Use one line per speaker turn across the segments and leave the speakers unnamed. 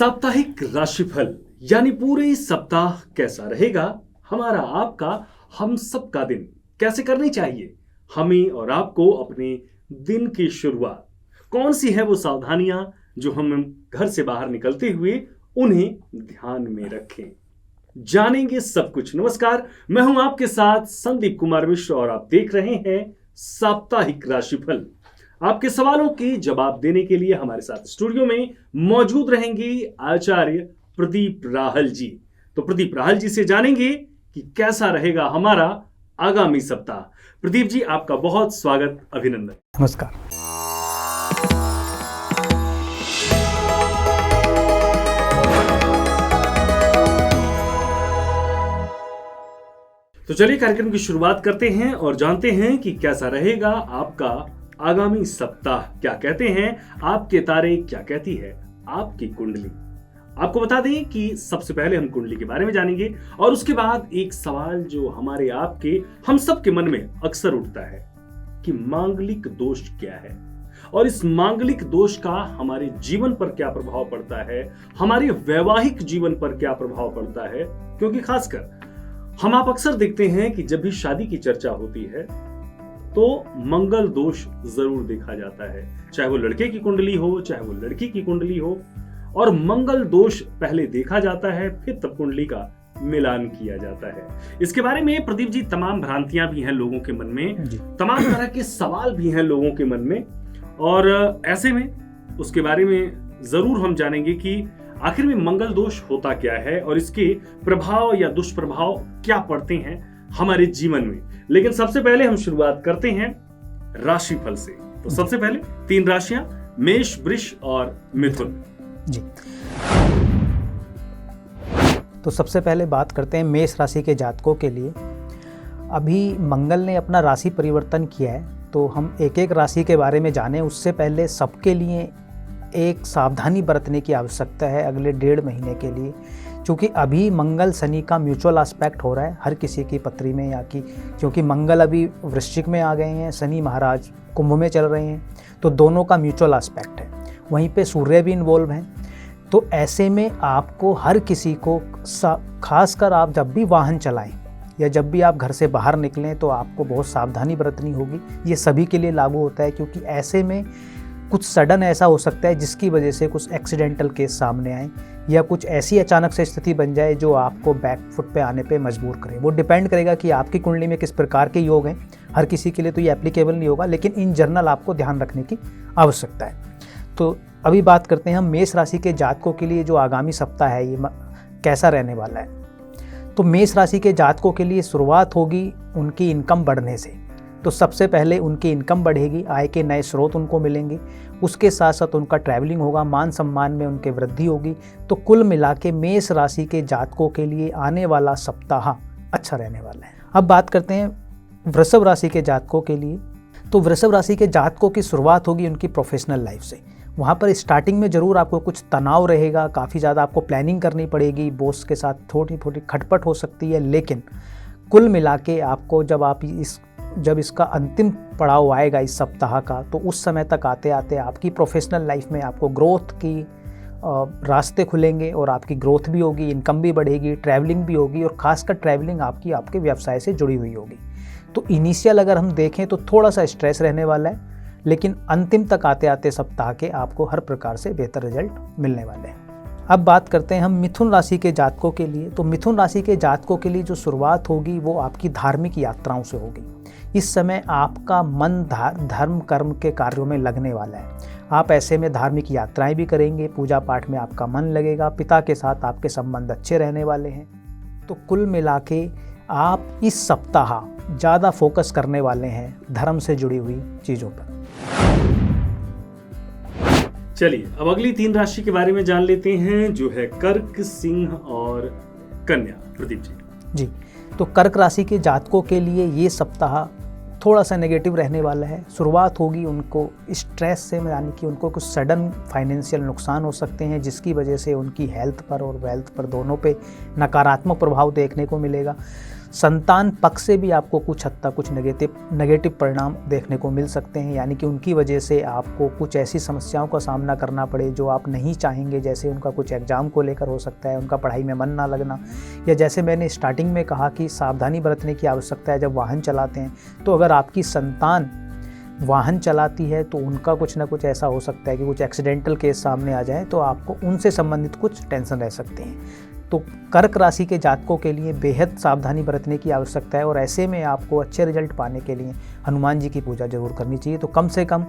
साप्ताहिक राशिफल यानी पूरे सप्ताह कैसा रहेगा हमारा आपका हम सब का दिन कैसे करनी चाहिए हमें और आपको अपने दिन की शुरुआत कौन सी है वो सावधानियां जो हम घर से बाहर निकलते हुए उन्हें ध्यान में रखें, जानेंगे सब कुछ। नमस्कार, मैं हूं आपके साथ संदीप कुमार मिश्र और आप देख रहे हैं साप्ताहिक राशिफल। आपके सवालों के जवाब देने के लिए हमारे साथ स्टूडियो में मौजूद रहेंगे आचार्य प्रदीप राहल जी। तो प्रदीप राहल जी से जानेंगे कि कैसा रहेगा हमारा आगामी सप्ताह। प्रदीप जी, आपका बहुत स्वागत, अभिनंदन।
नमस्कार।
तो चलिए कार्यक्रम की शुरुआत करते हैं और जानते हैं कि कैसा रहेगा आपका आगामी सप्ताह। क्या कहते हैं आपके तारे, क्या कहती है आपकी कुंडली। आपको बता दें कि सबसे पहले हम कुंडली के बारे में जानेंगे और उसके बाद एक सवाल जो हमारे आपके हम सब के मन में अक्सर उठता है कि मांगलिक दोष क्या है और इस मांगलिक दोष का हमारे जीवन पर क्या प्रभाव पड़ता है, हमारे वैवाहिक जीवन पर क्या प्रभाव पड़ता है। क्योंकि खासकर हम आप अक्सर देखते हैं कि जब भी शादी की चर्चा होती है तो मंगल दोष जरूर देखा जाता है, चाहे वो लड़के की कुंडली हो चाहे वो लड़की की कुंडली हो, और मंगल दोष पहले देखा जाता है फिर तब कुंडली का मिलान किया जाता है। इसके बारे में प्रदीप जी तमाम भ्रांतियां भी हैं लोगों के मन में, तमाम तरह के सवाल भी हैं लोगों के मन में, और ऐसे में उसके बारे में जरूर हम जानेंगे कि आखिर में मंगल दोष होता क्या है और इसके प्रभाव या दुष्प्रभाव क्या पड़ते हैं हमारे जीवन में। लेकिन सबसे पहले हम शुरुआत करते हैं राशिफल से। तो सबसे पहले 3 राशियां, मेष, वृष और मिथुन
जी। तो सबसे पहले बात करते हैं मेष राशि के जातकों के लिए। अभी मंगल ने अपना राशि परिवर्तन किया है, तो हम एक एक राशि के बारे में जानें उससे पहले सबके लिए एक सावधानी बरतने की आवश्यकता है अगले 1.5 महीने के लिए, क्योंकि अभी मंगल शनि का म्यूचुअल एस्पेक्ट हो रहा है हर किसी की पत्री में, या कि क्योंकि मंगल अभी वृश्चिक में आ गए हैं, शनि महाराज कुंभ में चल रहे हैं, तो दोनों का म्यूचुअल एस्पेक्ट है। वहीं पे सूर्य भी इन्वॉल्व हैं। तो ऐसे में आपको हर किसी को, खासकर आप जब भी वाहन चलाएं या जब भी आप घर से बाहर निकलें तो आपको बहुत सावधानी बरतनी होगी। ये सभी के लिए लागू होता है, क्योंकि ऐसे में कुछ सडन ऐसा हो सकता है जिसकी वजह से कुछ एक्सीडेंटल केस सामने आए या कुछ ऐसी अचानक से स्थिति बन जाए जो आपको बैक फुट पे आने पे मजबूर करे। वो डिपेंड करेगा कि आपकी कुंडली में किस प्रकार के योग हैं। हर किसी के लिए तो ये एप्लीकेबल नहीं होगा, लेकिन इन जनरल आपको ध्यान रखने की आवश्यकता है। तो अभी बात करते हैं हम मेष राशि के जातकों के लिए जो आगामी सप्ताह है ये कैसा रहने वाला है। तो मेष राशि के जातकों के लिए शुरुआत होगी उनकी इनकम बढ़ने से। तो सबसे पहले उनकी इनकम बढ़ेगी, आय के नए स्रोत उनको मिलेंगे, उसके साथ साथ उनका ट्रैवलिंग होगा, मान सम्मान में उनके वृद्धि होगी। तो कुल मिला के मेष राशि के जातकों के लिए आने वाला सप्ताह अच्छा रहने वाला है। अब बात करते हैं वृषभ राशि के जातकों के लिए। तो वृषभ राशि के जातकों की शुरुआत होगी उनकी प्रोफेशनल लाइफ से। वहाँ पर स्टार्टिंग में ज़रूर आपको कुछ तनाव रहेगा, काफ़ी ज़्यादा आपको प्लानिंग करनी पड़ेगी, बॉस के साथ थोड़ी थोड़ी खटपट हो सकती है, लेकिन कुल मिला के आपको जब इसका अंतिम पड़ाव आएगा इस सप्ताह का, तो उस समय तक आते आते आपकी प्रोफेशनल लाइफ में आपको ग्रोथ की रास्ते खुलेंगे और आपकी ग्रोथ भी होगी, इनकम भी बढ़ेगी, ट्रैवलिंग भी होगी, और ख़ासकर ट्रैवलिंग आपके व्यवसाय से जुड़ी हुई होगी। तो इनिशियल अगर हम देखें तो थोड़ा सा स्ट्रेस रहने वाला है, लेकिन अंतिम तक आते आते सप्ताह के आपको हर प्रकार से बेहतर रिजल्ट मिलने वाले हैं। अब बात करते हैं हम मिथुन राशि के जातकों के लिए। तो मिथुन राशि के जातकों के लिए जो शुरुआत होगी वो आपकी धार्मिक यात्राओं से होगी। इस समय आपका मन धर्म कर्म के कार्यों में लगने वाला है। आप ऐसे में धार्मिक यात्राएं भी करेंगे, पूजा पाठ में आपका मन लगेगा, पिता के साथ आपके संबंध अच्छे रहने वाले हैं। तो कुल मिला के आप इस सप्ताह ज़्यादा फोकस करने वाले हैं धर्म से जुड़ी हुई चीज़ों पर।
चलिए अब अगली 3 राशि के बारे में जान लेते हैं, जो है कर्क, सिंह और कन्या। प्रदीप जी।
तो कर्क राशि के जातकों के लिए ये सप्ताह थोड़ा सा नेगेटिव रहने वाला है। शुरुआत होगी उनको स्ट्रेस से, यानी कि उनको कुछ सडन फाइनेंशियल नुकसान हो सकते हैं जिसकी वजह से उनकी हेल्थ पर और वेल्थ पर दोनों पे नकारात्मक प्रभाव देखने को मिलेगा। संतान पक्ष से भी आपको कुछ हद तक कुछ नेगेटिव परिणाम देखने को मिल सकते हैं, यानी कि उनकी वजह से आपको कुछ ऐसी समस्याओं का सामना करना पड़े जो आप नहीं चाहेंगे। जैसे उनका कुछ एग्ज़ाम को लेकर हो सकता है, उनका पढ़ाई में मन ना लगना, या जैसे मैंने स्टार्टिंग में कहा कि सावधानी बरतने की आवश्यकता है जब वाहन चलाते हैं। तो अगर आपकी संतान वाहन चलाती है तो उनका कुछ ना कुछ ऐसा हो सकता है कि कुछ एक्सीडेंटल केस सामने आ जाए, तो आपको उनसे संबंधित कुछ टेंशन रह सकते हैं। तो कर्क राशि के जातकों के लिए बेहद सावधानी बरतने की आवश्यकता है, और ऐसे में आपको अच्छे रिजल्ट पाने के लिए हनुमान जी की पूजा जरूर करनी चाहिए। तो कम से कम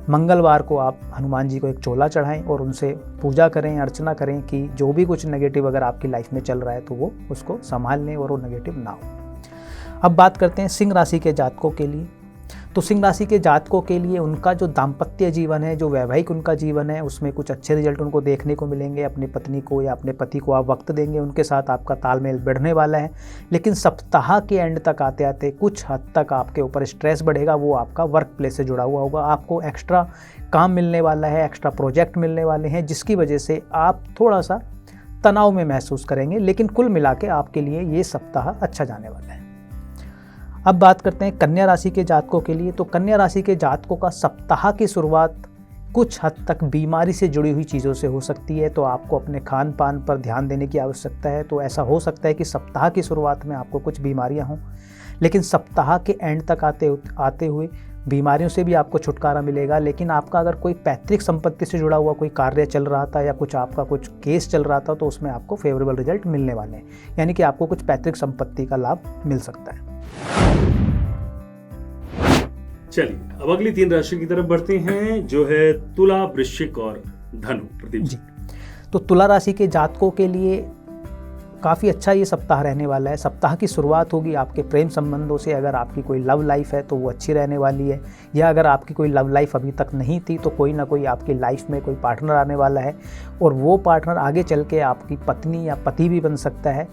मंगलवार को आप हनुमान जी को एक चोला चढ़ाएं और उनसे पूजा करें, अर्चना करें कि जो भी कुछ नेगेटिव अगर आपकी लाइफ में चल रहा है तो वो उसको संभाल लें और वो नेगेटिव ना हो। अब बात करते हैं सिंह राशि के जातकों के लिए। तो सिंह राशि के जातकों के लिए उनका जो दाम्पत्य जीवन है, जो वैवाहिक उनका जीवन है, उसमें कुछ अच्छे रिजल्ट उनको देखने को मिलेंगे। अपनी पत्नी को या अपने पति को आप वक्त देंगे, उनके साथ आपका तालमेल बढ़ने वाला है। लेकिन सप्ताह के एंड तक आते आते कुछ हद तक आपके ऊपर स्ट्रेस बढ़ेगा, वो आपका वर्क प्लेस से जुड़ा हुआ होगा। आपको एक्स्ट्रा काम मिलने वाला है, एक्स्ट्रा प्रोजेक्ट मिलने वाले हैं, जिसकी वजह से आप थोड़ा सा तनाव में महसूस करेंगे। लेकिन कुल मिला के आपके लिए ये सप्ताह अच्छा जाने वाला है। अब बात करते हैं कन्या राशि के जातकों के लिए। तो कन्या राशि के जातकों का सप्ताह की शुरुआत कुछ हद तक बीमारी से जुड़ी हुई चीज़ों से हो सकती है, तो आपको अपने खान पान पर ध्यान देने की आवश्यकता है। तो ऐसा हो सकता है कि सप्ताह की शुरुआत में आपको कुछ बीमारियां हों, लेकिन सप्ताह के एंड तक आते हुए बीमारियों से भी आपको छुटकारा मिलेगा। लेकिन आपका अगर कोई पैतृक संपत्ति से जुड़ा हुआ कोई कार्य चल रहा था या कुछ आपका कुछ केस चल रहा था, तो उसमें आपको फेवरेबल रिजल्ट मिलने वाले हैं, यानी कि आपको कुछ पैतृक संपत्ति का लाभ मिल सकता है।
चलिए अब अगली 3 राशि की तरफ बढ़ते हैं, जो है तुला, वृश्चिक और धनु। प्रदीप जी।
तो तुला राशि के जातकों के लिए काफ़ी अच्छा ये सप्ताह रहने वाला है। सप्ताह की शुरुआत होगी आपके प्रेम संबंधों से। अगर आपकी कोई लव लाइफ है तो वो अच्छी रहने वाली है, या अगर आपकी कोई लव लाइफ अभी तक नहीं थी तो कोई ना कोई आपकी लाइफ में कोई पार्टनर आने वाला है, और वो पार्टनर आगे चल के आपकी पत्नी या पति भी बन सकता है।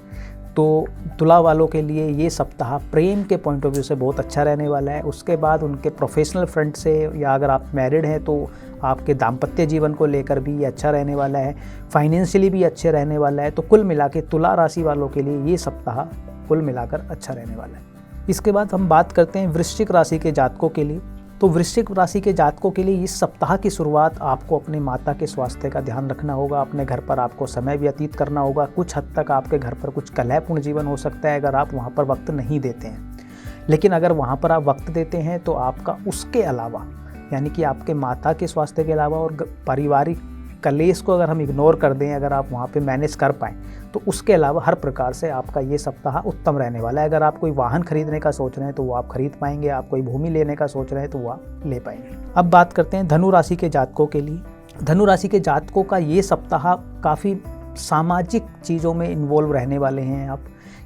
तो तुला वालों के लिए ये सप्ताह प्रेम के पॉइंट ऑफ व्यू से बहुत अच्छा रहने वाला है। उसके बाद उनके प्रोफेशनल फ्रंट से, या अगर आप मैरिड हैं तो आपके दाम्पत्य जीवन को लेकर भी ये अच्छा रहने वाला है, फाइनेंशियली भी अच्छे रहने वाला है। तो कुल मिला के तुला राशि वालों के लिए ये सप्ताह कुल मिलाकर अच्छा रहने वाला है। इसके बाद हम बात करते हैं वृश्चिक राशि के जातकों के लिए। तो वृश्चिक राशि के जातकों के लिए इस सप्ताह की शुरुआत आपको अपने माता के स्वास्थ्य का ध्यान रखना होगा। अपने घर पर आपको समय व्यतीत करना होगा। कुछ हद तक आपके घर पर कुछ कलहपूर्ण जीवन हो सकता है अगर आप वहाँ पर वक्त नहीं देते हैं। लेकिन अगर वहाँ पर आप वक्त देते हैं तो आपका उसके अलावा, यानी कि आपके माता के स्वास्थ्य के अलावा और पारिवारिक कलेश को अगर हम इग्नोर कर दें, अगर आप वहाँ पे मैनेज कर पाएँ, तो उसके अलावा हर प्रकार से आपका ये सप्ताह उत्तम रहने वाला है। अगर आप कोई वाहन खरीदने का सोच रहे हैं तो वो आप खरीद पाएंगे, आप कोई भूमि लेने का सोच रहे हैं तो वो आप ले पाएंगे। अब बात करते हैं धनु राशि के जातकों के लिए। धनु राशि के जातकों का ये सप्ताह काफ़ी सामाजिक चीज़ों में इन्वॉल्व रहने वाले हैं आप,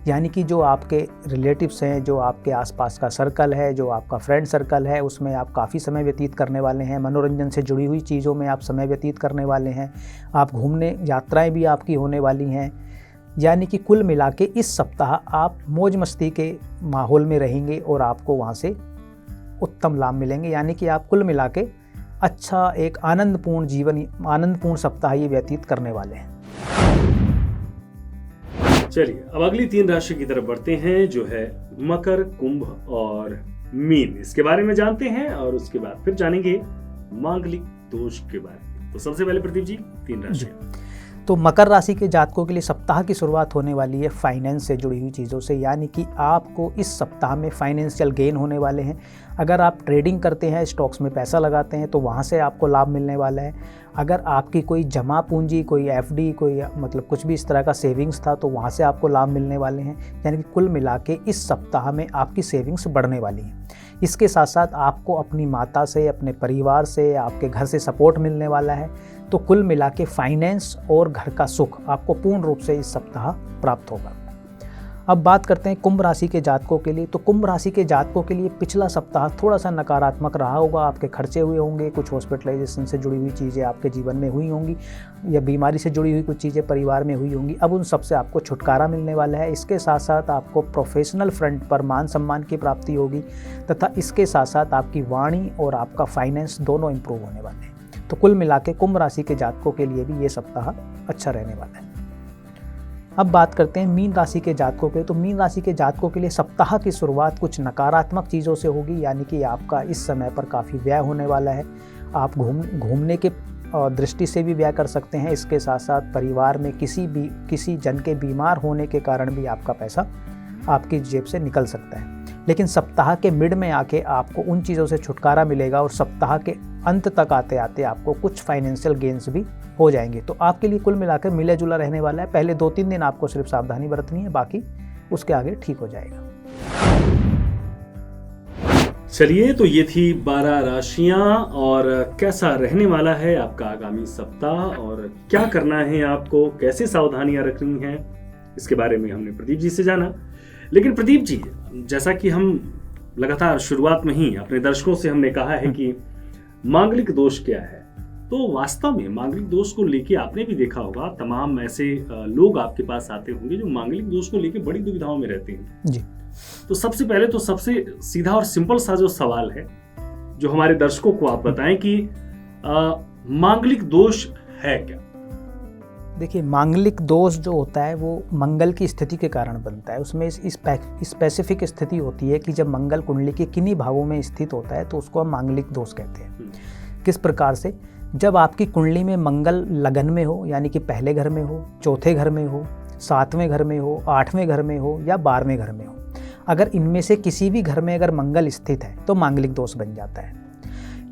यानी कि जो आपके रिलेटिव्स हैं, जो आपके आसपास का सर्कल है, जो आपका फ्रेंड सर्कल है, उसमें आप काफ़ी समय व्यतीत करने वाले हैं। मनोरंजन से जुड़ी हुई चीज़ों में आप समय व्यतीत करने वाले हैं। आप घूमने, यात्राएं भी आपकी होने वाली हैं, यानी कि कुल मिला के इस सप्ताह आप मौज मस्ती के माहौल में रहेंगे और आपको वहाँ से उत्तम लाभ मिलेंगे। यानी कि आप कुल मिला के अच्छा एक आनंदपूर्ण सप्ताह ये व्यतीत करने वाले हैं।
चलिए अब अगली 3 राशि की तरफ बढ़ते हैं, जो है मकर, कुंभ और मीन। इसके बारे में जानते हैं और उसके बाद फिर जानेंगे मांगलिक दोष के बारे में। तो सबसे पहले प्रदीप जी 3 राशि।
तो मकर राशि के जातकों के लिए सप्ताह की शुरुआत होने वाली है फाइनेंस से जुड़ी हुई चीज़ों से, यानी कि आपको इस सप्ताह में फाइनेंशियल गेन होने वाले हैं। अगर आप ट्रेडिंग करते हैं, स्टॉक्स में पैसा लगाते हैं, तो वहाँ से आपको लाभ मिलने वाला है। अगर आपकी कोई जमा पूंजी, कोई एफडी, कोई मतलब कुछ भी इस तरह का सेविंग्स था, तो वहाँ से आपको लाभ मिलने वाले हैं। यानी कि कुल मिला के इस सप्ताह में आपकी सेविंग्स बढ़ने वाली हैं। इसके साथ साथ आपको अपनी माता से, अपने परिवार से, आपके घर से सपोर्ट मिलने वाला है। तो कुल मिला के फाइनेंस और घर का सुख आपको पूर्ण रूप से इस सप्ताह प्राप्त होगा। अब बात करते हैं कुंभ राशि के जातकों के लिए। तो कुंभ राशि के जातकों के लिए पिछला सप्ताह थोड़ा सा नकारात्मक रहा होगा। आपके खर्चे हुए होंगे, कुछ हॉस्पिटलाइजेशन से जुड़ी हुई चीज़ें आपके जीवन में हुई होंगी, या बीमारी से जुड़ी हुई कुछ चीज़ें परिवार में हुई होंगी। अब उन सब से आपको छुटकारा मिलने वाला है। इसके साथ साथ आपको प्रोफेशनल फ्रंट पर मान सम्मान की प्राप्ति होगी, तथा इसके साथ साथ आपकी वाणी और आपका फाइनेंस दोनों इंप्रूव होने वाले हैं। तो कुल मिला के कुंभ राशि के जातकों के लिए भी ये सप्ताह अच्छा रहने वाला है। अब बात करते हैं मीन राशि के जातकों के। तो मीन राशि के जातकों के लिए सप्ताह की शुरुआत कुछ नकारात्मक चीज़ों से होगी, यानी कि आपका इस समय पर काफ़ी व्यय होने वाला है। आप घूमने के दृष्टि से भी व्यय कर सकते हैं। इसके साथ साथ परिवार में किसी जन के बीमार होने के कारण भी आपका पैसा आपकी जेब से निकल सकता है। लेकिन सप्ताह के मिड में आके आपको उन चीज़ों से छुटकारा मिलेगा और सप्ताह के अंत तक आते आते आपको कुछ फाइनेंशियल गेन्स भी हो जाएंगे। तो आपके लिए कुल मिलाकर मिला जुला रहने वाला है। पहले 2-3 दिन आपको सिर्फ सावधानी बरतनी है, बाकी उसके आगे ठीक हो जाएगा।
चलिए, तो ये थी 12 राशियां और कैसा रहने वाला है आपका आगामी सप्ताह और क्या करना है आपको, कैसे सावधानियां रखनी हैं, इसके बारे में हमने प्रदीप जी से जाना। लेकिन प्रदीप जी, जैसा कि हम लगातार शुरुआत में ही अपने दर्शकों से हमने कहा है कि मांगलिक दोष क्या है, तो वास्तव में मांगलिक दोष को लेके आपने भी देखा होगा तमाम ऐसे लोग आपके पास आते होंगे जो मांगलिक दोष को लेके बड़ी दुविधाओं में रहते हैं
जी।
तो सबसे पहले तो सबसे सीधा और सिंपल सा जो सवाल है जो हमारे दर्शकों को आप बताएं कि मांगलिक दोष है क्या?
देखिए, मांगलिक दोष जो होता है वो मंगल की स्थिति के कारण बनता है। उसमें स्पेसिफिक स्थिति होती है कि जब मंगल कुंडली के किन्हीं भावों में स्थित होता है तो उसको हम मांगलिक दोष कहते हैं। किस प्रकार से? जब आपकी कुंडली में मंगल लगन में हो, यानी कि पहले घर में हो, चौथे घर में हो, 7वें घर में हो, 8वें घर में हो या 12वें घर में हो, अगर इनमें से किसी भी घर में अगर मंगल स्थित है तो मांगलिक दोष बन जाता है।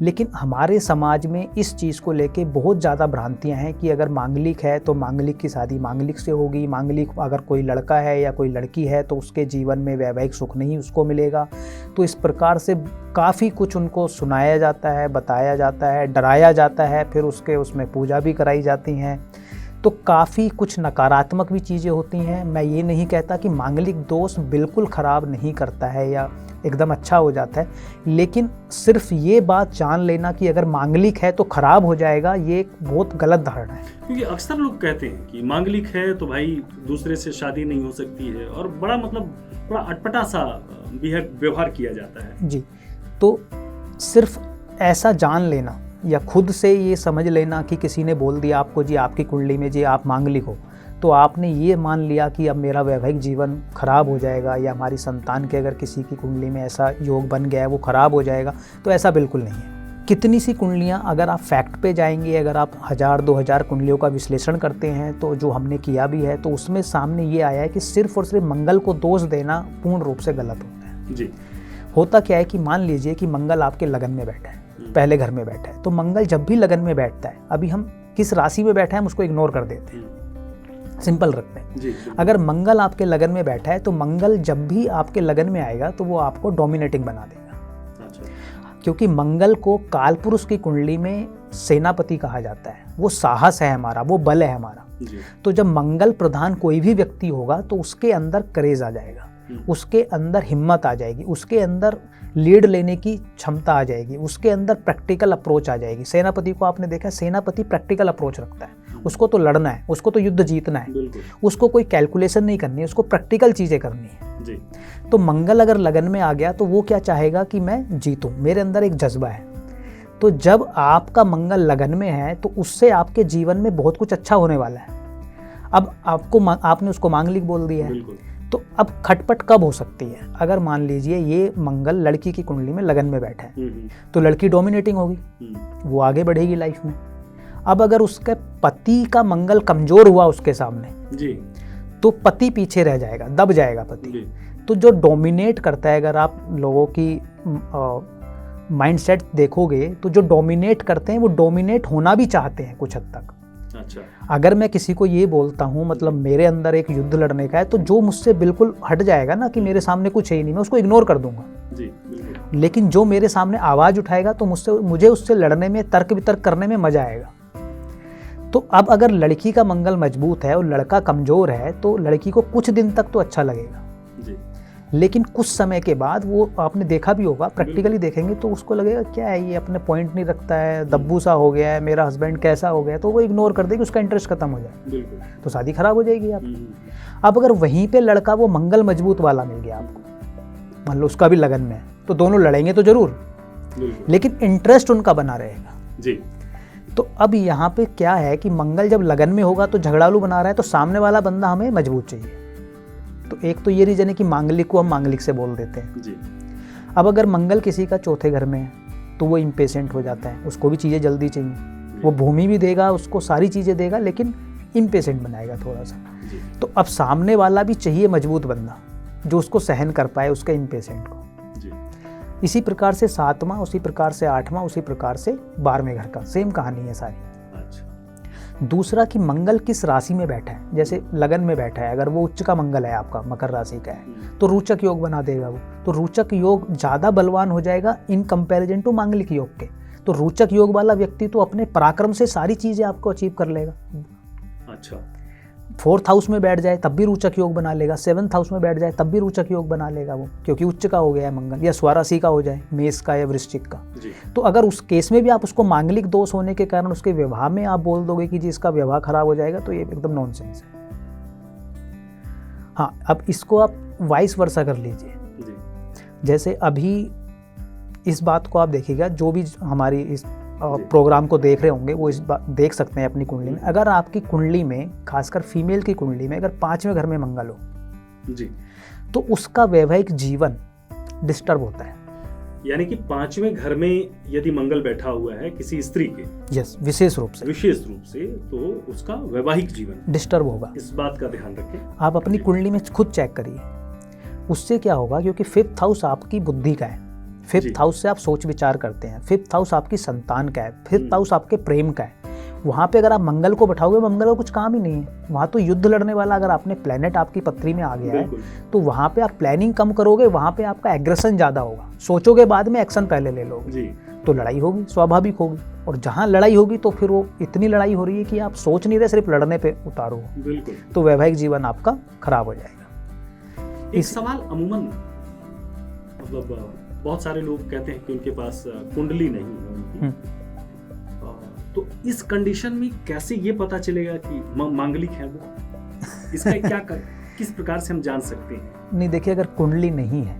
लेकिन हमारे समाज में इस चीज़ को लेके बहुत ज़्यादा भ्रांतियां हैं कि अगर मांगलिक है तो मांगलिक की शादी मांगलिक से होगी, मांगलिक अगर कोई लड़का है या कोई लड़की है तो उसके जीवन में वैवाहिक सुख नहीं उसको मिलेगा। तो इस प्रकार से काफ़ी कुछ उनको सुनाया जाता है, बताया जाता है, डराया जाता है, फिर उसमें पूजा भी कराई जाती हैं। तो काफ़ी कुछ नकारात्मक भी चीज़ें होती हैं। मैं ये नहीं कहता कि मांगलिक दोष बिल्कुल ख़राब नहीं करता है या एकदम अच्छा हो जाता है, लेकिन सिर्फ ये बात जान लेना कि अगर मांगलिक है तो ख़राब हो जाएगा, ये एक बहुत गलत धारणा है।
क्योंकि अक्सर लोग कहते हैं कि मांगलिक है तो भाई दूसरे से शादी नहीं हो सकती है और बड़ा अटपटा सा व्यवहार किया जाता है।
जी, तो सिर्फ ऐसा जान लेना या खुद से ये समझ लेना कि किसी ने बोल दिया आपको जी आपकी कुंडली में जी आप मांगलिक हो, तो आपने ये मान लिया कि अब मेरा वैवाहिक जीवन खराब हो जाएगा या हमारी संतान के अगर किसी की कुंडली में ऐसा योग बन गया है वो खराब हो जाएगा, तो ऐसा बिल्कुल नहीं है। कितनी सी कुंडलियाँ अगर आप फैक्ट पे जाएंगे, अगर आप 1000-2000 कुंडलियों का विश्लेषण करते हैं तो जो हमने किया भी है तो उसमें सामने ये आया है कि सिर्फ और सिर्फ मंगल को दोष देना पूर्ण रूप से गलत होता है। जी, होता क्या है कि मान लीजिए कि मंगल आपके लगन में बैठा है, पहले घर में बैठा है, तो मंगल जब भी लगन में बैठता है, अभी हम किस राशि में बैठा है हम उसको इग्नोर कर देते हैं, सिंपल रखते हैं जी। अगर मंगल आपके लगन में बैठा है तो मंगल जब भी आपके लगन में आएगा तो वो आपको डोमिनेटिंग बना देगा। अच्छा। क्योंकि मंगल को कालपुरुष की कुंडली में सेनापति कहा जाता है, वो साहस है हमारा, वो बल है हमारा जी। तो जब मंगल प्रधान कोई भी व्यक्ति होगा तो उसके अंदर करेज आ जाएगा, उसके अंदर हिम्मत आ जाएगी, उसके अंदर लीड लेने की क्षमता आ जाएगी, उसके अंदर प्रैक्टिकल अप्रोच आ जाएगी। सेनापति को आपने देखा, सेनापति प्रैक्टिकल अप्रोच रखता है, उसको तो लड़ना है, उसको तो युद्ध जीतना है, उसको कोई कैलकुलेशन नहीं करनी है, उसको प्रैक्टिकल चीजें करनी है जी। तो मंगल अगर लगन में आ गया तो वो क्या चाहेगा कि मैं जीतूं, मेरे अंदर एक जज्बा है। तो जब आपका मंगल लगन में है तो उससे आपके जीवन में बहुत कुछ अच्छा होने वाला है। अब आपने उसको मांगलिक बोल दिया है, तो अब खटपट कब हो सकती है? अगर मान लीजिए ये मंगल लड़की की कुंडली में लगन में बैठा है तो लड़की डोमिनेटिंग होगी, वो आगे बढ़ेगी लाइफ में। अब अगर उसके पति का मंगल कमजोर हुआ उसके सामने जी, तो पति पीछे रह जाएगा, दब जाएगा पति। तो जो डोमिनेट करता है, अगर आप लोगों की माइंडसेट देखोगे तो जो डोमिनेट करते हैं वो डोमिनेट होना भी चाहते हैं कुछ हद तक। अच्छा। अगर मैं किसी को ये बोलता हूँ मतलब मेरे अंदर एक युद्ध लड़ने का है, तो जो मुझसे बिल्कुल हट जाएगा ना कि मेरे सामने कुछ है ही नहीं, मैं उसको इग्नोर कर दूंगा जी। लेकिन जो मेरे सामने आवाज उठाएगा तो मुझे उससे लड़ने में, तर्क वितर्क करने में मजा आएगा। तो अब अगर लड़की का मंगल मजबूत है और लड़का कमजोर है तो लड़की को कुछ दिन तक तो अच्छा लगेगा जी। लेकिन कुछ समय के बाद वो, आपने देखा भी होगा, प्रैक्टिकली देखेंगे तो उसको लगेगा क्या है ये अपने पॉइंट नहीं रखता है, दब्बू सा हो गया है, मेरा हस्बैंड कैसा हो गया, तो वो इग्नोर कर देगी, उसका इंटरेस्ट खत्म हो जाए, तो शादी खराब हो जाएगी आपकी। अब अगर वहीं पे लड़का वो मंगल मजबूत वाला मिल गया आपको, मान लो उसका भी लगन में है, तो दोनों लड़ेंगे तो जरूर, लेकिन इंटरेस्ट उनका बना रहेगा जी। तो अब यहाँ पे क्या है कि मंगल जब लगन में होगा तो झगड़ालू बना रहा है, तो सामने वाला बंदा हमें मजबूत चाहिए। तो एक तो ये रीजन है कि मांगलिक को हम मांगलिक से बोल देते हैं
जी।
अब अगर मंगल किसी का चौथे घर में है तो वो इम्पेशेंट हो जाता है, उसको भी चीज़ें जल्दी चाहिए, वो भूमि भी देगा, उसको सारी चीज़ें देगा, लेकिन इम्पेशेंट बनाएगा थोड़ा सा। तो अब सामने वाला भी चाहिए मजबूत बंदा जो उसको सहन कर पाए, उसके इम्पेशेंट को। इसी प्रकार से 7वां, उसी प्रकार से 8वां, उसी प्रकार से 12वें घर का सेम कहानी है सारी।
अच्छा।
दूसरा कि मंगल किस राशि में बैठा है, जैसे लगन में बैठा है, अगर वो उच्च का मंगल है आपका, मकर राशि का है, तो रोचक योग बना देगा वो। तो रोचक योग ज़्यादा बलवान हो जाएगा इन कंपैरिजन टू मांगलिक योग के। तो रोचक योग वाला व्यक्ति तो अपने पराक्रम से सारी चीज़ें आपको अचीव कर लेगा।
अच्छा।
4th हाउस में बैठ जाए तब भी रोचक योग बना लेगा, 7th हाउस में बैठ जाए तब भी रोचक योग बना लेगा वो, क्योंकि उच्च का हो गया है मंगल, या स्वराशि का हो जाए, मेष का या वृश्चिक का। तो अगर उस केस में भी आप उसको मांगलिक दोष होने के कारण उसके विवाह में आप बोल दोगे कि जी इसका विवाह खराब हो जाएगा, तो ये एकदम नॉनसेंस है। हाँ, अब इसको आप वाइस वर्सा कर लीजिए। जैसे अभी इस बात को आप देखिएगा, जो भी हमारी इस प्रोग्राम को देख रहे होंगे वो इस बात देख सकते हैं अपनी कुंडली में। अगर आपकी कुंडली में, खासकर फीमेल की कुंडली में, अगर 5वें घर में मंगल हो
जी,
तो उसका वैवाहिक जीवन डिस्टर्ब होता है।
यानी कि 5वें घर में यदि मंगल बैठा हुआ है किसी स्त्री के,
यस, विशेष रूप से
तो उसका वैवाहिक जीवन
डिस्टर्ब होगा।
इस बात का ध्यान रखें।
आप अपनी कुंडली में खुद चेक करिए, उससे क्या होगा, क्योंकि 5th हाउस आपकी बुद्धि का है, 5th हाउस से आप सोच विचार करते हैं, 5th हाउस आपकी संतान का है, 5th हाउस आपके प्रेम का है। वहाँ पे अगर आप मंगल को बैठाओगे, मंगल का कुछ काम ही नहीं है वहाँ, तो युद्ध लड़ने वाला अगर आपने प्लेनेट आपकी पत्री में आ गया है तो वहाँ पे आप प्लानिंग कम करोगे, वहाँ पे आपका एग्रेशन ज़्यादा होगा, सोचोगे बाद में, एक्शन पहले ले लोगे, तो लड़ाई होगी, स्वाभाविक होगी। और जहाँ लड़ाई होगी तो फिर वो इतनी लड़ाई हो रही है कि आप सोच नहीं रहे, सिर्फ लड़ने पे उतारो, तो वैवाहिक जीवन आपका खराब हो जाएगा।
एक सवाल अमूमन, मतलब बहुत सारे लोग कहते हैं कि उनके पास कुंडली नहीं है उनकी, तो इस कंडीशन में कैसे ये पता चलेगा कि मांगलिक है वो? इसका किस प्रकार से हम जान सकते हैं?
नहीं, देखिए, अगर कुंडली नहीं है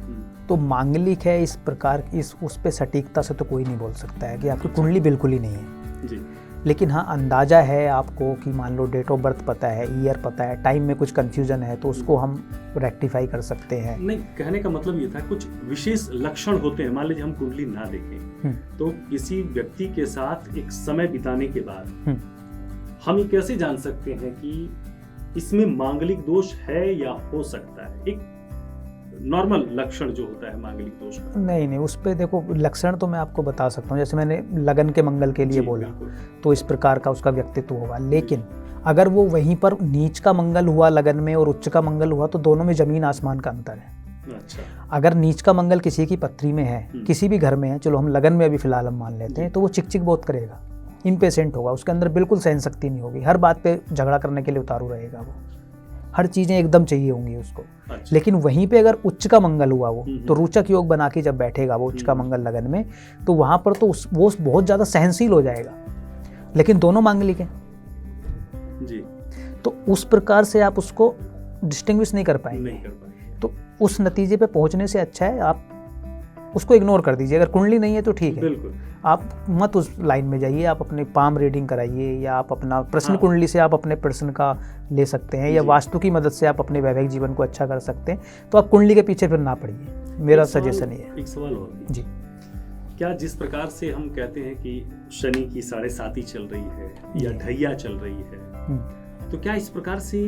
तो मांगलिक है, इस प्रकार उस पे सटीकता से तो कोई नहीं बोल सकता है कि आपकी कुंडली बिल्कुल ही नहीं है
जी।
लेकिन हाँ, अंदाज़ा है आपको कि मान लो डेट ऑफ बर्थ पता है, ईयर पता है, टाइम में कुछ कंफ्यूजन है, तो उसको हम रेक्टिफाई कर सकते हैं।
नहीं, कहने का मतलब ये था कुछ विशेष लक्षण होते हैं। मान लीजिए हम कुंडली ना देखें तो किसी व्यक्ति के साथ एक समय बिताने के बाद हम ये कैसे जान सकते हैं कि इसमें मांगलिक दोष है या हो सकता है? एक नॉर्मल लक्षण जो होता है मांगलिक दोष का।
नहीं, उस पे देखो, लक्षण तो मैं आपको बता सकता हूँ, जैसे मैंने लगन के मंगल के लिए बोला, तो इस प्रकार का उसका व्यक्तित्व होगा। लेकिन अगर वो वहीं पर नीच का मंगल हुआ लगन में और उच्च का मंगल हुआ, तो दोनों में जमीन आसमान का अंतर है।
अच्छा।
अगर नीच का मंगल किसी की पत्री में है, किसी भी घर में है, चलो हम लगन में अभी फिलहाल हम मान लेते हैं, तो वो चिक बहुत करेगा, इम्पेशेंट होगा, उसके अंदर बिल्कुल सहन शक्ति नहीं होगी, हर बात पे झगड़ा करने के लिए उतारू रहेगा वो, हर चीज़ें एकदम चाहिए होंगी उसको। अच्छा। लेकिन वहीं पे अगर उच्च का मंगल हुआ वो, तो रोचक योग बना के जब बैठेगा वो उच्च का मंगल लगन में, तो वहाँ पर तो वो बहुत ज़्यादा सहनशील हो जाएगा, लेकिन दोनों मांगलिक हैं
जी,
तो उस प्रकार से आप उसको डिस्टिंग्विश नहीं कर पाएंगे। तो उस नतीजे पे पहुँचने से अच्छा है आप उसको इग्नोर कर दीजिए। अगर कुंडली नहीं है तो ठीक है,
बिल्कुल
आप मत उस लाइन में जाइए, आप अपने पाम रीडिंग कराइए, या आप अपना प्रश्न कुंडली से आप अपने प्रश्न का ले सकते हैं, या वास्तु की मदद से आप अपने वैवाहिक जीवन को अच्छा कर सकते हैं। तो आप कुंडली के पीछे फिर ना पड़िए, मेरा सजेशन ये है।
एक सवाल और
जी,
क्या जिस प्रकार से हम कहते हैं कि शनि की 7.5 चल रही है या ढैया चल रही है, तो क्या इस प्रकार से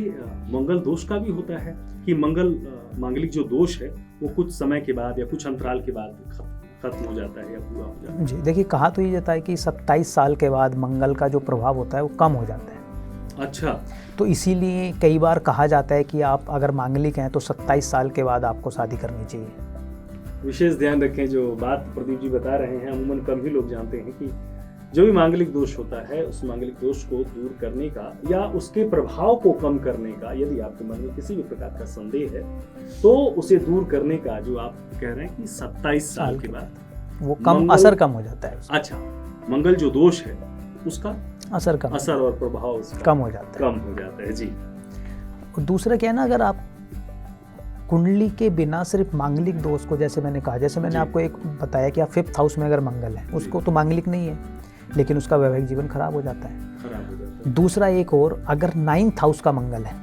मंगल दोष का भी होता है कि मंगल मांगलिक जो दोष है वो कुछ समय के बाद या कुछ अंतराल के बाद खत्म हो जाता है या पूरा हो जाता है?
जी, देखिए, कहा तो ये जाता है कि 27 साल के बाद मंगल का जो प्रभाव होता है वो कम हो जाता है।
अच्छा।
तो इसीलिए कई बार कहा जाता है कि आप अगर मांगलिक हैं तो 27 साल के बाद आपको शादी करनी चाहिए।
विशेष ध्यान रखें, जो बात प्रदीप जी बता रहे हैं अमूमन कम ही लोग जानते हैं कि जो भी मांगलिक दोष होता है, उस मांगलिक दोष को दूर करने का या उसके प्रभाव को कम करने का, यदि आपके मन में किसी भी प्रकार का संदेह है तो उसे दूर करने का, जो आप कह रहे हैं कि 27 साल के बाद
वो असर कम हो जाता है।
अच्छा, मंगल जो दोष है उसका असर और प्रभाव
कम हो जाता
है जी।
और दूसरा क्या है ना, अगर आप कुंडली के बिना सिर्फ मांगलिक दोष को, जैसे मैंने कहा, जैसे मैंने आपको एक बताया कि आप 5th हाउस में अगर मंगल है, उसको तो मांगलिक नहीं है, लेकिन उसका वैवाहिक जीवन खराब हो जाता है।
खराब हो जाता है।
दूसरा एक और, अगर 9th हाउस का मंगल है,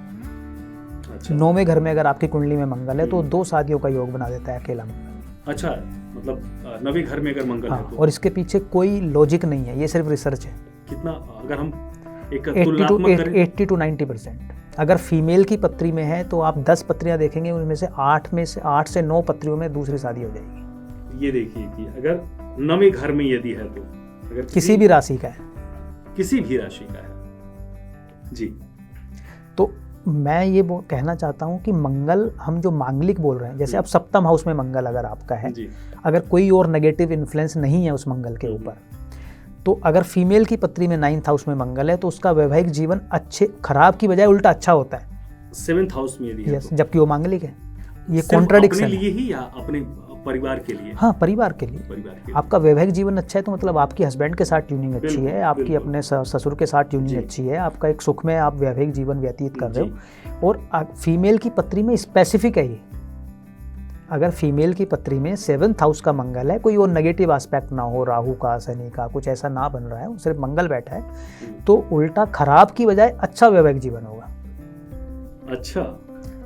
अच्छा
9वें घर में अगर आपकी कुंडली में मंगल है तो 2 शादियों का योग बना देता है अकेला मंगल।
अच्छा, मतलब 9वें घर में अगर मंगल है
हाँ,
तो
और इसके पीछे कोई लॉजिक नहीं है, ये सिर्फ रिसर्च है।
कितना, अगर हम एक
80
तुलनात्मक करें,
to 90%। अगर फीमेल की पत्री में है तो आप 10 पत्रियां देखेंगे, उनमें से 8 से 9 पत्रियों में दूसरी शादी हो जाएगी।
ये देखिए कि अगर 9वें घर में यदि है तो, अगर
किसी भी राशि का है,
किसी भी राशि का है जी,
तो मैं ये कहना चाहता हूँ कि मंगल, हम जो मांगलिक बोल रहे हैं, जैसे अब 7th हाउस में मंगल अगर आपका है,
जी,
अगर कोई और नेगेटिव इन्फ्लुएंस नहीं है उस मंगल के ऊपर, तो अगर फीमेल की पत्री में 9th हाउस में मंगल है तो उसका वैवाहिक जीवन खराब की बजाय उल्टा अच्छा होता है।
7th हाउस में यदि है
यस,
तो
जबकि वो मांगलिक है। ये
सिर्फ
कॉन्ट्राडिक्शन
अपने
है।
लिए ही या अपने परिवार के लिए?
हाँ, परिवार के लिए।
परिवार के लिए।
आपका वैवाहिक जीवन अच्छा है तो मतलब आपकी हस्बैंड के साथ ट्यूनिंग अच्छी
बिल्कुल,
है, आपकी
बिल्कुल।
अपने ससुर के साथ
जी।
ट्यूनिंग अच्छी है, आपका एक सुख में आप वैवाहिक जीवन व्यतीत कर रहे
जी।
हो। और फीमेल की पत्री में स्पेसिफिक है ये, अगर फीमेल की पत्री में 7th हाउस का मंगल है, कोई और नेगेटिव एस्पेक्ट ना हो, राहु का, शनि का, कुछ ऐसा ना बन रहा है, सिर्फ मंगल बैठा है, तो उल्टा खराब की बजाय अच्छा वैवाहिक जीवन होगा।
अच्छा,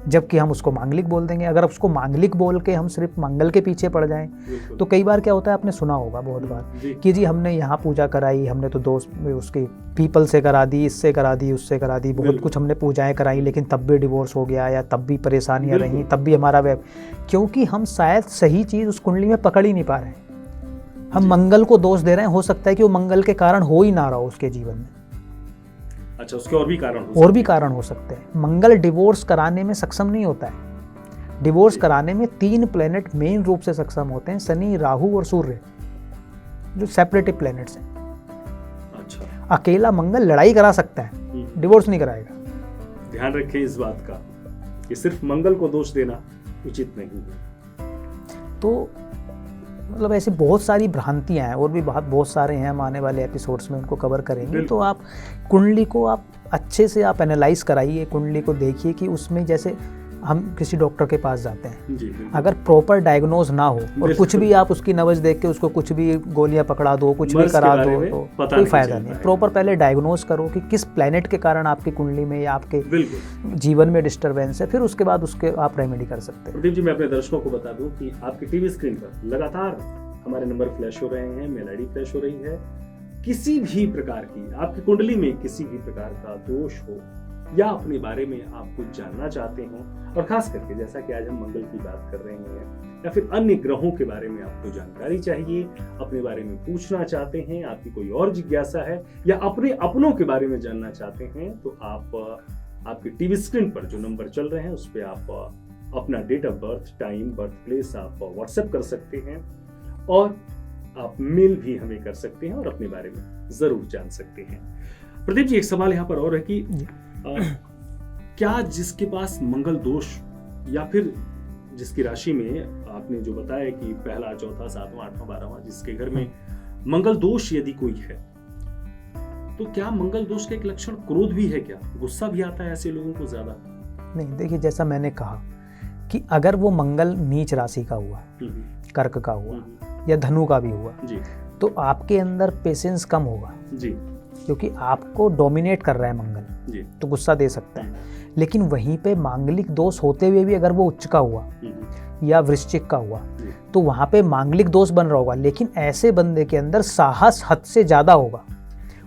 जबकि हम उसको मांगलिक बोल देंगे। अगर उसको मांगलिक बोल के हम सिर्फ मंगल के पीछे पड़ जाएं,
बिल्कुल।
तो कई बार क्या होता है, आपने सुना होगा बहुत बार
जी,
कि जी हमने यहाँ पूजा कराई, हमने तो दोस्त उसकी पीपल से करा दी, इससे करा दी, उससे करा दी, बहुत
बिल्कुल।
कुछ हमने पूजाएं कराई, लेकिन तब भी डिवोर्स हो गया, या तब भी परेशानियां
बिल्कुल।
रहीं, तब भी हमारा क्योंकि हम शायद सही चीज़ उस कुंडली में पकड़ ही नहीं पा रहे हैं। हम
जी।
मंगल को दोष दे रहे हैं, हो सकता है कि वो मंगल के कारण हो ही ना रहा हो उसके जीवन में,
अच्छा, उसके और भी कारण हो
और भी
सकते
कारण हो सकते हैं। मंगल डिवोर्स कराने में सक्षम नहीं होता है। डिवोर्स कराने में 3 प्लेनेट मेन रूप से सक्षम होते हैं, शनि, राहु और सूर्य, जो सेपरेटिव प्लेनेट्स हैं।
हैं। अच्छा,
अकेला मंगल लड़ाई करा सकता है, डिवोर्स नहीं कराएगा।
ध्यान रखें इस बात का कि सिर्फ मंगल को दोष देना उचित नहीं है।
तो मतलब ऐसी बहुत सारी भ्रांतियां हैं, और भी बहुत सारे हैं, हम आने वाले एपिसोड्स में उनको कवर करेंगे।
बिल्कुल।
तो आप कुंडली को आप अच्छे से आप एनालाइज कराइए, कुंडली को देखिए कि उसमें, जैसे हम किसी डॉक्टर के पास जाते हैं,
जी, बिल्कुल।
अगर प्रॉपर डायग्नोज ना हो और
बिल्कुल।
कुछ भी आप उसकी नब्ज देख के उसको कुछ भी गोलियां पकड़ा दो, कुछ भी
मर्ज के
करा
बारे
दो,
में
तो
पता
कोई
नहीं
फायदा
चल
नहीं।
पाएगा।
प्रॉपर पहले डायग्नोज करो कि किस प्लेनेट के कारण आपकी कुंडली में या आपके
बिल्कुल।
जीवन में डिस्टरबेंस है, फिर उसके बाद उसके आप रेमेडी कर सकते हैं।
प्रदीप जी, मैं अपने दर्शकों को बता दूं कि आपकी टीवी स्क्रीन पर लगातार हमारे नंबर फ्लैश हो रहे हैं, मेल आईडी फ्लैश हो रही है। किसी भी प्रकार की आपकी कुंडली में किसी भी प्रकार का दोष हो, या अपने बारे में आप कुछ जानना चाहते हो, और खास करके जैसा कि आज हम मंगल की बात कर रहे हैं, या फिर अन्य ग्रहों के बारे में आपको जानकारी चाहिए, अपने बारे में पूछना चाहते हैं, आपकी कोई और जिज्ञासा है, या अपने अपनों के बारे में जानना चाहते हैं, तो आप आपकी टीवी स्क्रीन पर जो नंबर चल रहे हैं उस पर आप अपना date of birth, time, birth place आप व्हाट्सएप कर सकते हैं, और आप मेल भी हमें कर सकते हैं और अपने बारे में जरूर जान सकते हैं। प्रदीप जी, एक सवाल यहाँ पर और है कि क्या जिसके पास मंगल दोष, या फिर जिसकी राशि में आपने जो बताया कि पहला, चौथा, 7वां, 8वां, 12वां, जिसके घर में मंगल दोष यदि कोई है, तो क्या मंगल दोष का एक लक्षण क्रोध भी है? क्या गुस्सा भी आता है ऐसे लोगों को ज्यादा?
नहीं, देखिए जैसा मैंने कहा कि अगर वो मंगल नीच राशि का हुआ, कर्क का हुआ, या धनु का भी हुआ,
जी,
तो आपके अंदर पेशेंस कम होगा,
जी,
क्योंकि आपको डोमिनेट कर रहा है मंगल,
जी,
तो गुस्सा दे सकता है। लेकिन वहीं पे मांगलिक दोष होते हुए भी अगर वो उच्च का हुआ या वृश्चिक का हुआ, तो वहाँ पे मांगलिक दोष बन रहा होगा, लेकिन ऐसे बंदे के अंदर साहस हद से ज़्यादा होगा।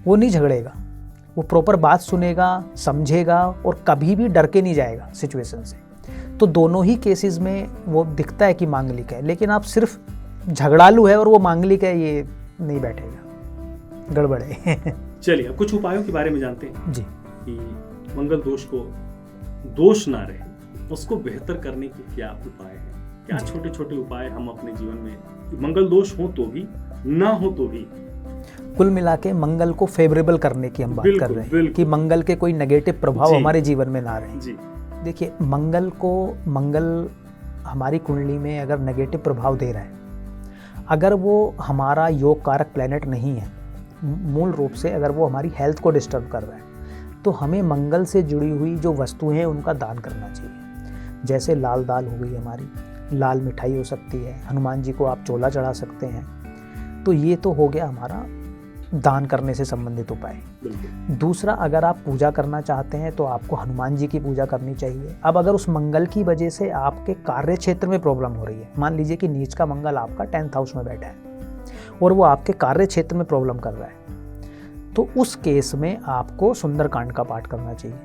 वो नहीं झगड़ेगा, वो प्रॉपर बात सुनेगा, समझेगा, और कभी भी डर के नहीं जाएगा सिचुएशन से। तो दोनों ही केसेस में वो दिखता है कि मांगलिक है, लेकिन आप सिर्फ झगड़ालू है और वो मांगलिक है, ये नहीं बैठेगा, गड़बड़ है।
चलिए, अब कुछ उपायों के बारे में जानते हैं
जी।
कि मंगल दोष को दोष ना रहे, उसको बेहतर करने के क्या उपाय हैं? क्या छोटे छोटे उपाय हम अपने जीवन में, मंगल दोष हो तो भी, ना हो तो भी,
कुल मिला के मंगल को फेवरेबल करने की हम बात कर रहे हैं कि मंगल के कोई नेगेटिव प्रभाव हमारे जीवन में ना रहे।
जी।
देखिए, मंगल हमारी कुंडली में अगर नेगेटिव प्रभाव दे रहा है, अगर वो हमारा योग कारक प्लैनेट नहीं है, मूल रूप से अगर वो हमारी हेल्थ को डिस्टर्ब कर रहा है, तो हमें मंगल से जुड़ी हुई जो वस्तुएं हैं उनका दान करना चाहिए। जैसे लाल दाल हो गई हमारी, लाल मिठाई हो सकती है, हनुमान जी को आप चोला चढ़ा सकते हैं। तो ये तो हो गया हमारा दान करने से संबंधित उपाय। दूसरा, अगर आप पूजा करना चाहते हैं तो आपको हनुमान जी की पूजा करनी चाहिए। अब अगर उस मंगल की वजह से आपके कार्य क्षेत्र में प्रॉब्लम हो रही है, मान लीजिए कि नीच का मंगल आपका 10th हाउस में बैठा है और वो आपके कार्य क्षेत्र में प्रॉब्लम कर रहा है, तो उस केस में आपको सुंदरकांड का पाठ करना चाहिए।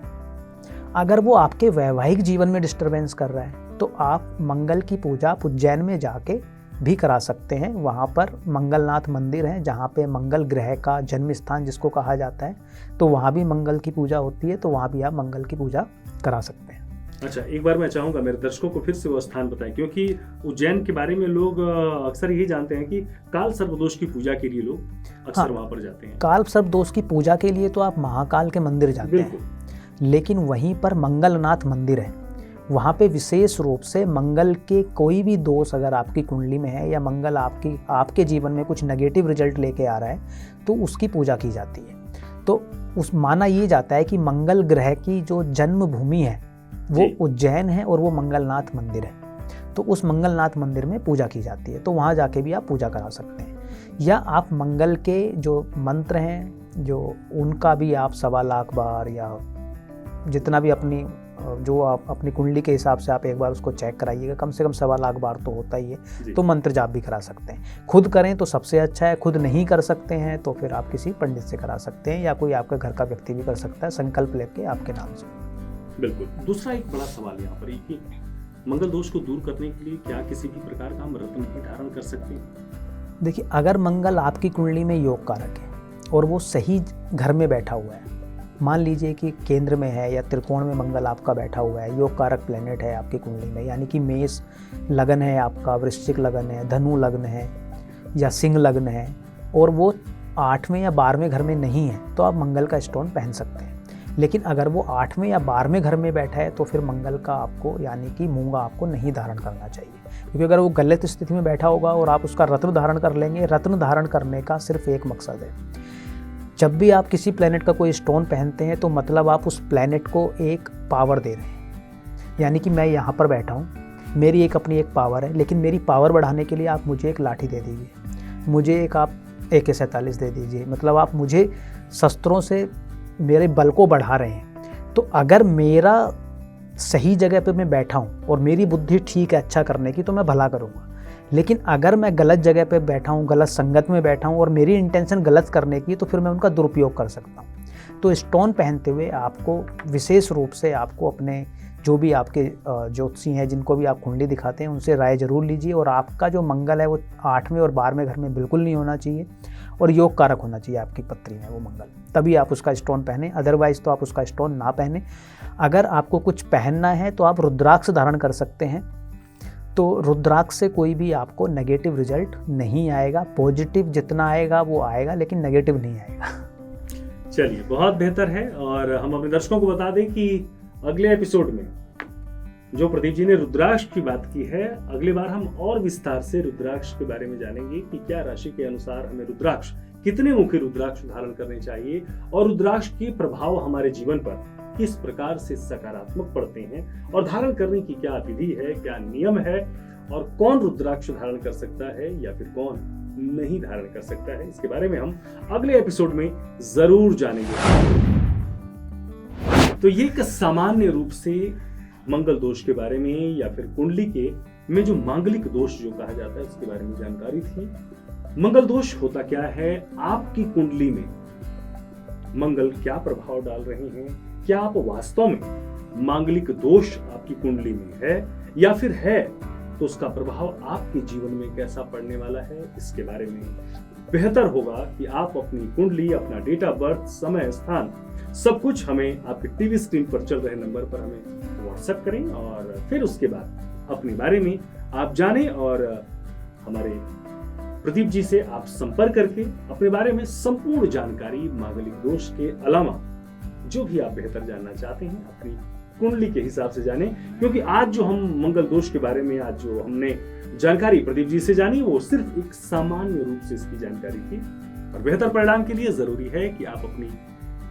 अगर वो आपके वैवाहिक जीवन में डिस्टरबेंस कर रहा है तो आप मंगल की पूजा उज्जैन में जाके भी करा सकते हैं। वहाँ पर मंगलनाथ मंदिर है जहाँ पे मंगल ग्रह का जन्म स्थान जिसको कहा जाता है, तो वहाँ भी मंगल की पूजा होती है, तो वहाँ भी आप मंगल की पूजा करा सकते हैं।
अच्छा, एक बार मैं चाहूँगा मेरे दर्शकों को फिर से वो स्थान बताएं, क्योंकि उज्जैन के बारे में लोग अक्सर यही जानते हैं कि काल सर्पदोष की पूजा के लिए लोग अक्सर वहाँ पर जाते हैं।
काल सर्पदोष की पूजा के लिए तो आप महाकाल के मंदिर जाते हैं, लेकिन वहीं पर मंगलनाथ मंदिर है, वहाँ पे विशेष रूप से मंगल के कोई भी दोष अगर आपकी कुंडली में है या मंगल आपके जीवन में कुछ नेगेटिव रिजल्ट लेके आ रहा है तो उसकी पूजा की जाती है। तो उस माना ये जाता है कि मंगल ग्रह की जो जन्म भूमि है वो उज्जैन है और वो मंगलनाथ मंदिर है, तो उस मंगलनाथ मंदिर में पूजा की जाती है, तो वहाँ जाके भी आप पूजा करा सकते हैं। या आप मंगल के जो मंत्र हैं जो उनका भी आप 1.25 लाख बार या जितना भी जो आप अपनी कुंडली के हिसाब से आप एक बार उसको चेक कराइएगा, कम से कम 1.25 लाख बार तो होता ही है, तो मंत्र जाप भी करा सकते हैं। खुद करें तो सबसे अच्छा है, खुद नहीं कर सकते हैं तो फिर आप किसी पंडित से करा सकते हैं या कोई आपके घर का व्यक्ति भी कर सकता है संकल्प लेके आपके नाम से।
बिल्कुल। दूसरा एक बड़ा सवाल यहाँ पर है कि मंगल दोष को दूर करने के लिए क्या किसी भी प्रकार का हम रत्न भी धारण कर सकते हैं?
देखिए, अगर मंगल आपकी कुंडली में योग कारक है और वो सही घर में बैठा हुआ है, मान लीजिए कि केंद्र में है या त्रिकोण में मंगल आपका बैठा हुआ है, योग कारक प्लेनेट है आपकी कुंडली में, यानी कि मेष लगन है आपका, वृश्चिक लगन है, धनु लग्न है या सिंह लग्न है, और वो 8वें या 12वें घर में नहीं है, तो आप मंगल का स्टोन पहन सकते हैं। लेकिन अगर वो 8वें या 12वें घर में बैठा है तो फिर मंगल का आपको यानी कि मूंगा आपको नहीं धारण करना चाहिए, क्योंकि अगर वो गलत स्थिति में बैठा होगा और आप उसका रत्न धारण कर लेंगे, रत्न धारण करने का सिर्फ एक मकसद है, जब भी आप किसी प्लैनेट का कोई स्टोन पहनते हैं तो मतलब आप उस प्लैनेट को एक पावर दे रहे हैं। यानी कि मैं यहाँ पर बैठा हूँ, मेरी अपनी एक पावर है, लेकिन मेरी पावर बढ़ाने के लिए आप मुझे एक लाठी दे दीजिए, मुझे आप AK-47 दे दीजिए, मतलब आप मुझे शस्त्रों से मेरे बल को बढ़ा रहे हैं। तो अगर मेरा सही जगह पे मैं बैठा हूँ और मेरी बुद्धि ठीक है अच्छा करने की, तो मैं भला करूँगा। लेकिन अगर मैं गलत जगह पे बैठा हूँ, गलत संगत में बैठा हूँ और मेरी इंटेंशन गलत करने की, तो फिर मैं उनका दुरुपयोग कर सकता हूँ। तो स्टोन पहनते हुए आपको विशेष रूप से आपको अपने जो भी आपके ज्योतिषी हैं जिनको भी आप कुंडली दिखाते हैं उनसे राय जरूर लीजिए, और आपका जो मंगल है वो 8वें और 12वें घर में बिल्कुल नहीं होना चाहिए और योग कारक होना चाहिए आपकी पत्री में वो मंगल, तभी आप उसका स्टोन पहने, अदरवाइज तो आप उसका स्टोन ना पहने। अगर आपको कुछ पहनना है तो आप रुद्राक्ष धारण कर सकते हैं, तो रुद्राक्ष से कोई भी आपको नेगेटिव रिजल्ट नहीं आएगा, पॉजिटिव जितना आएगा वो आएगा लेकिन नेगेटिव नहीं आएगा।
चलिए, बहुत बेहतर है। और हम अपने दर्शकों को बता दें कि अगले एपिसोड में जो प्रदीप जी ने रुद्राक्ष की बात की है, अगली बार हम और विस्तार से रुद्राक्ष के बारे में जानेंगे कि क्या राशि के अनुसार हमें रुद्राक्ष, कितने मुखी रुद्राक्ष धारण करने चाहिए और रुद्राक्ष के प्रभाव हमारे जीवन पर किस प्रकार से सकारात्मक पड़ते हैं और धारण करने की क्या विधि है, क्या नियम है, और कौन रुद्राक्ष धारण कर सकता है या फिर कौन नहीं धारण कर सकता है, इसके बारे में हम अगले एपिसोड में जरूर जानेंगे। तो ये एक सामान्य रूप से मंगल दोष के बारे में या फिर कुंडली के में जो मांगलिक दोष जो कहा जाता है उसके बारे में जानकारी थी। मंगल दोष होता क्या है, आपकी कुंडली में मंगल क्या प्रभाव डाल रहे हैं, क्या आप वास्तव में मांगलिक दोष आपकी कुंडली में है या फिर है तो उसका प्रभाव आपके जीवन में कैसा पड़ने वाला है, इसके बारे में बेहतर होगा कि आप अपनी कुंडली, अपना डेट ऑफ बर्थ, समय, स्थान, सब कुछ हमें आपके टीवी स्क्रीन पर चल रहे नंबर पर हमें व्हाट्सएप करें और फिर उसके बाद अपने बारे में आप जानें और हमारे प्रदीप जी से आप संपर्क करके अपने बारे में संपूर्ण जानकारी, मांगलिक दोष के अलावा जो भी आप बेहतर जानना चाहते हैं अपनी कुंडली के हिसाब से जानें, क्योंकि आज जो हम मंगल दोष के बारे में आज जो हमने जानकारी प्रदीप जी से जानी वो सिर्फ एक सामान्य रूप से इसकी जानकारी थी, और बेहतर परिणाम के लिए जरूरी है कि आप अपनी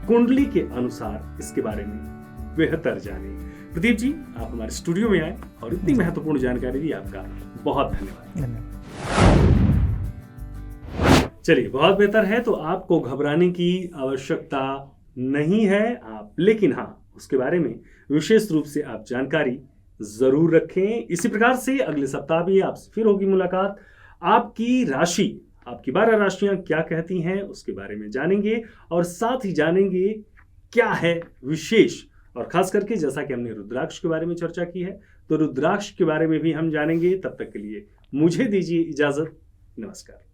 कुंडली के अनुसार इसके बारे में बेहतर जानें। प्रदीप जी, आप हमारे स्टूडियो में आए और इतनी महत्वपूर्ण जानकारी दी, आपका बहुत धन्यवाद। चलिए, बहुत बेहतर है। तो आपको घबराने की आवश्यकता नहीं है आप, लेकिन हाँ, उसके बारे में विशेष रूप से आप जानकारी जरूर रखें। इसी प्रकार से अगले सप्ताह भी आपसे फिर होगी मुलाकात। आपकी राशि, आपकी 12 राशियां क्या कहती हैं उसके बारे में जानेंगे, और साथ ही जानेंगे क्या है विशेष, और खास करके जैसा कि हमने रुद्राक्ष के बारे में चर्चा की है, तो रुद्राक्ष के बारे में भी हम जानेंगे। तब तक के लिए मुझे दीजिए इजाजत। नमस्कार।